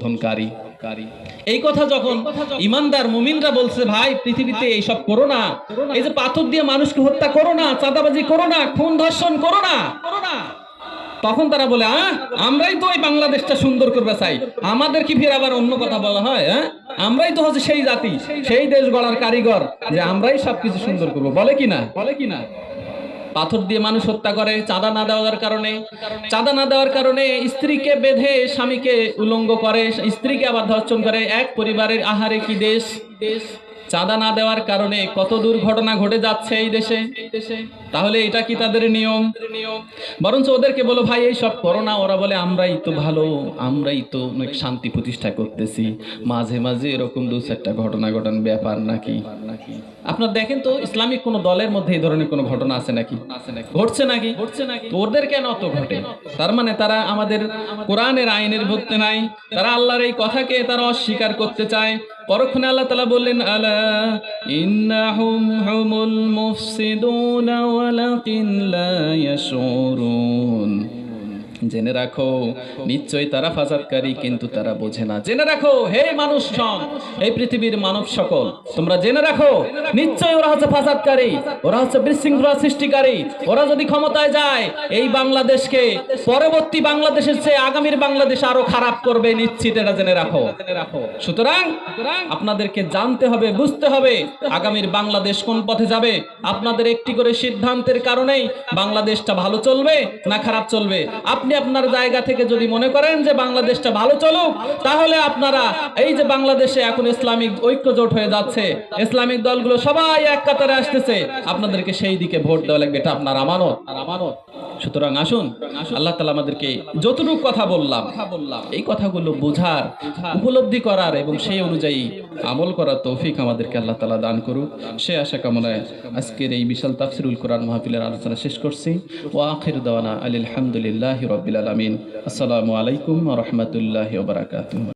সংশোধনকারী। এই কথা যখন ইমানদার মুমিনরা বলছে, ভাই পৃথিবীতে এইসব করো না, এই যে পাথর দিয়ে মানুষকে হত্যা করো না, চাঁদাবাজি করো না, খুন ধর্ষণ করো না, তখন তারা বলে আমরাই তো এই বাংলাদেশটা সুন্দর করবে চাই। আমাদের কি ফির আবার অন্য কথা বলা হয়? আমরাই তো হচ্ছে সেই জাতি, সেই দেশ গড়ার কারিগর, যে আমরাই সবকিছু সুন্দর করবো, বলে কিনা। পাথর দিয়ে মানুষ হত্যা করে চাঁদা না দেওয়ার কারণে, স্ত্রীকে বেঁধে স্বামীকে উলঙ্গ করে, স্ত্রীকে আবার ধর্ষণ করে। এক পরিবারের আহারে কি দেশ! চাঁদা না দেওয়ার কারণে কত দুর্ঘটনা ঘটে যাচ্ছে এই দেশে। তাহলে এটা কি তাদের নিয়ম? বরঞ্চ ওদেরকে বলো, ভাই এই সব করো না। ওরা বলে আমরাই তো ভালো, আমরাই তো অনেক শান্তি প্রতিষ্ঠা করতেছি। মাঝে মাঝে এরকম দু চারটা ঘটনা ঘটান ব্যাপার নাকি? আপনার দেখেন তো ইসলামিক কোন দলের মধ্যে এই ধরনের কোন ঘটনা আছে নাকি? ঘটছে নাকি? ওদের কেন অত ঘটে? তার মানে তারা আমাদের কোরআনের আইনের মধ্যে নাই, তারা আল্লাহর এই কথাকে তারা অস্বীকার করতে চায়। পরক্ষণে আল্লাহ তাআলা বললেন, আলা ইন্নাহুম হুমুল মুফসিদুনা ওয়ালাকিন লা ইয়াশউরুন। জেনে রাখো নিশ্চয়ই তারা ফাসাদকারী, কিন্তু তারা বোঝে না। জেনে রাখো হে মানুষ, এই পৃথিবীর মানব সকল, তোমরা জেনে রাখো নিশ্চয়ই ওরা হচ্ছে ফাসাদকারী, ওরা হচ্ছে বিশৃঙ্খলা সৃষ্টিকারী। ওরা যদি ক্ষমতায় যায় এই বাংলাদেশকে পরবর্তী বাংলাদেশের চেয়ে আগামীর বাংলাদেশ আরো খারাপ করবে, নিশ্চিত, এটা জেনে রাখো। সুতরাং আপনাদেরকে জানতে হবে, বুঝতে হবে আগামীর বাংলাদেশ কোন পথে যাবে। আপনাদের একটি করে সিদ্ধান্তের কারণেই বাংলাদেশটা ভালো চলবে না খারাপ চলবে। আপনি আপনার জায়গা থেকে যদি মনে করেন যে বাংলাদেশটা ভালো চলুক, তাহলে আপনারা এই যে বাংলাদেশে এখন ইসলামিক ঐক্য জোট হয়ে যাচ্ছে, ইসলামিক দলগুলো সবাই এক কাতারে আসতেছে, আপনাদেরকে সেই দিকে ভোট দেওয়া লাগবে। এটা আপনার আমানত। সুতরাং আসুন, আল্লাহ তাআলা আমাদেরকে যতটুকু কথা বললাম এই কথাগুলো বোঝার, উপলব্ধি করার এবং সেই অনুযায়ী আমল করার তৌফিক আমাদেরকে আল্লাহ তাআলা দান করুক। সে আশা কামনায় আজকের এই বিশাল তাফসীরুল কোরআন মাহফিলের আলোচনা শেষ করছি। ওয়া আখিরু দাওয়ানা আলহামদুলিল্লাহি রাব্বিল আলামিন। আসসালামু আলাইকুম ওয়া রাহমাতুল্লাহি ওয়া বারাকাতুহু।